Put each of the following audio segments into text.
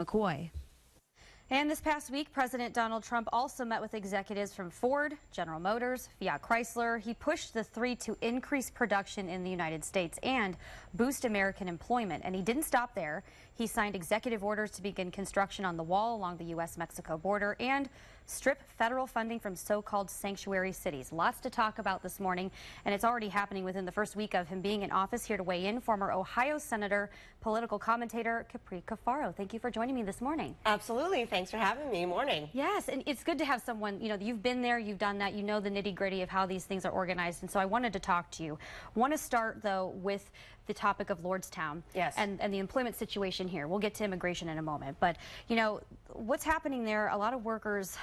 McCoy. And this past week, President Donald Trump also met with executives from Ford, General Motors, Fiat Chrysler. He pushed the three to increase production in the United States and boost American employment. And he didn't stop there. He signed executive orders to begin construction on the wall along the U.S.-Mexico border and strip federal funding from so-called sanctuary cities. Lots to talk about this morning, and it's already happening within the first week of him being in office. Here to weigh in, former Ohio Senator, political commentator Capri Cafaro. Thank you for joining me this morning. Absolutely. Thanks for having me. Morning. Yes, and it's good to have someone, you've been there, you've done that, you know the nitty-gritty of how these things are organized, and so I wanted to talk to you. Want to start, though, with the topic of Lordstown. Yes. And the employment situation here. We'll get to immigration in a moment, but, what's happening there, a lot of workers,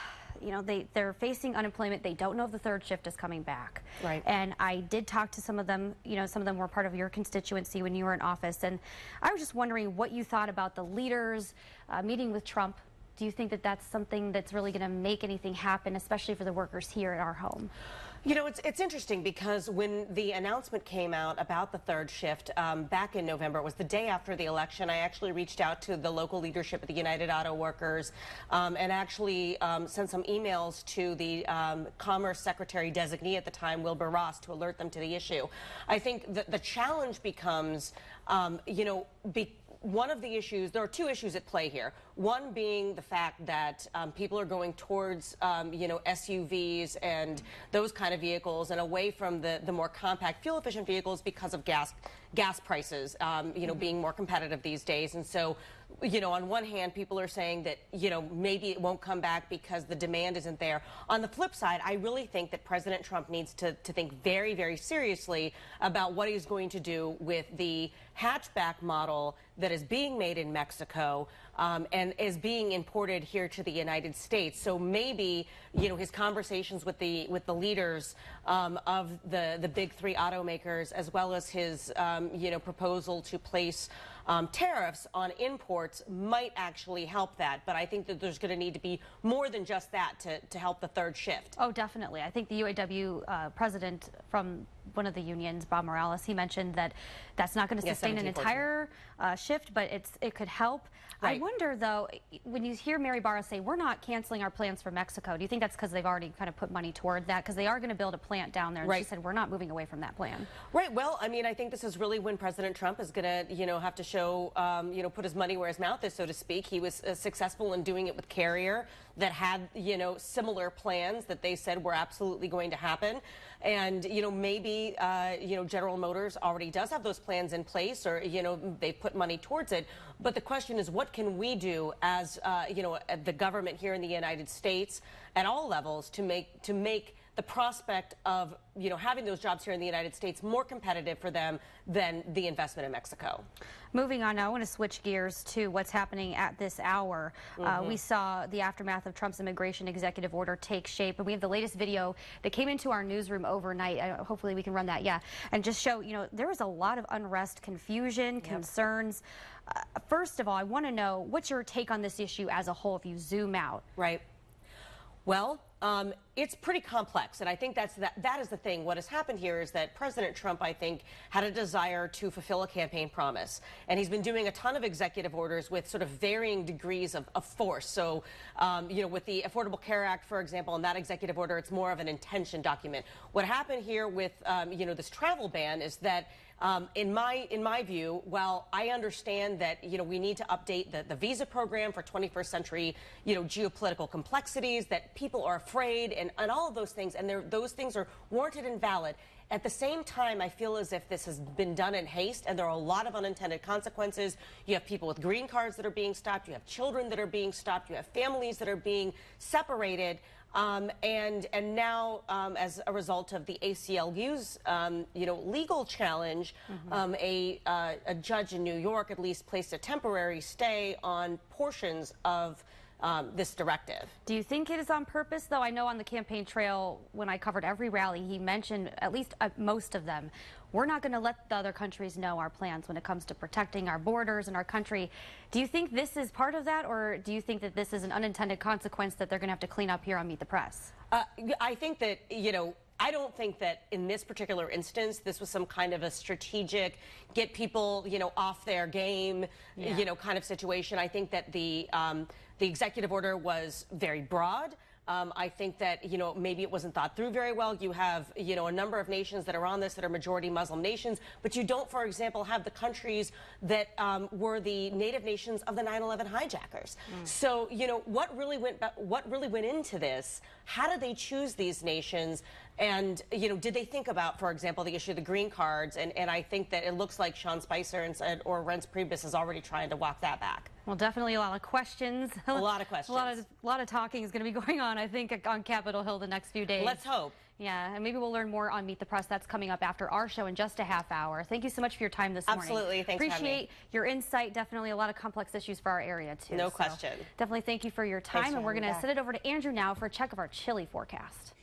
they're facing unemployment. They don't know if the third shift is coming back. Right. And I did talk to some of them. Some of them were part of your constituency when you were in office. And I was just wondering what you thought about the leaders meeting with Trump. Do you think that that's something that's really going to make anything happen, especially for the workers here at our home? It's interesting because when the announcement came out about the third shift back in November, it was the day after the election, I actually reached out to the local leadership at the United Auto Workers and actually sent some emails to the Commerce Secretary designee at the time, Wilbur Ross, to alert them to the issue. I think that the challenge becomes, one of the issues, there are two issues at play here. One being the fact that people are going towards, SUVs and those kind of vehicles and away from the more compact, fuel-efficient vehicles because of gas prices, being more competitive these days. And so, on one hand, people are saying that, maybe it won't come back because the demand isn't there. On the flip side, I really think that President Trump needs to think very, very seriously about what he's going to do with the hatchback model that is being made in Mexico and is being imported here to the United States. So maybe, his conversations with the leaders of the big three automakers, as well as his, proposal to place tariffs on imports might actually help that. But I think that there's going to need to be more than just that to help the third shift. Oh, definitely. I think the UAW president from one of the unions, Bob Morales, he mentioned that that's not going to sustain an entire shift, but it could help. Right. I wonder, though, when you hear Mary Barra say, we're not canceling our plans for Mexico, do you think that's because they've already kind of put money toward that? Because they are going to build a plant down there, and right. She said, we're not moving away from that plan. Right. Well, I mean, I think this is really when President Trump is going to, have to show, put his money where his mouth is, so to speak. He was successful in doing it with Carrier that had, similar plans that they said were absolutely going to happen. And, maybe, General Motors already does have those plans in place, or, they put money towards it. But the question is, what can we do as, the government here in the United States at all levels to make the prospect of, having those jobs here in the United States more competitive for them than the investment in Mexico. Moving on now, I want to switch gears to what's happening at this hour. We saw the aftermath of Trump's immigration executive order take shape, and we have the latest video that came into our newsroom overnight. Hopefully we can run that, and just show, there was a lot of unrest, confusion, concerns. First of all, I want to know, what's your take on this issue as a whole if you zoom out? Right. Well, it's pretty complex, and I think that is the thing. What has happened here is that President Trump, I think, had a desire to fulfill a campaign promise, and he's been doing a ton of executive orders with sort of varying degrees of force. So, with the Affordable Care Act, for example, in that executive order, it's more of an intention document. What happened here with, this travel ban is that in my view, while I understand that, we need to update the visa program for 21st century, geopolitical complexities, that people are afraid and all of those things, and those things are warranted and valid. At the same time, I feel as if this has been done in haste, and there are a lot of unintended consequences. You have people with green cards that are being stopped. You have children that are being stopped. You have families that are being separated. And now, as a result of the ACLU's, legal challenge, a judge in New York at least placed a temporary stay on portions of this directive. Do you think it is on purpose, though? I know on the campaign trail, when I covered every rally, he mentioned, at least most of them, we're not going to let the other countries know our plans when it comes to protecting our borders and our country. Do you think this is part of that, or do you think that this is an unintended consequence that they're going to have to clean up here on Meet the Press? I think that, I don't think that in this particular instance, this was some kind of a strategic, get people, off their game, kind of situation. I think that the executive order was very broad. I think that, maybe it wasn't thought through very well. You have, a number of nations that are on this that are majority Muslim nations, but you don't, for example, have the countries that were the native nations of the 9/11 hijackers. So, what really went into this? How did they choose these nations? And, did they think about, for example, the issue of the green cards? And I think that it looks like Sean Spicer or Reince Priebus is already trying to walk that back. Well, definitely a lot of questions. A lot of questions. A lot of talking is going to be going on, I think, on Capitol Hill the next few days. Let's hope. Yeah, and maybe we'll learn more on Meet the Press. That's coming up after our show in just a half hour. Thank you so much for your time this morning. Absolutely. Thanks for having me. Appreciate your insight. Definitely a lot of complex issues for our area, too. No question. Definitely thank you for your time. And we're going to send it over to Andrew now for a check of our chilly forecast.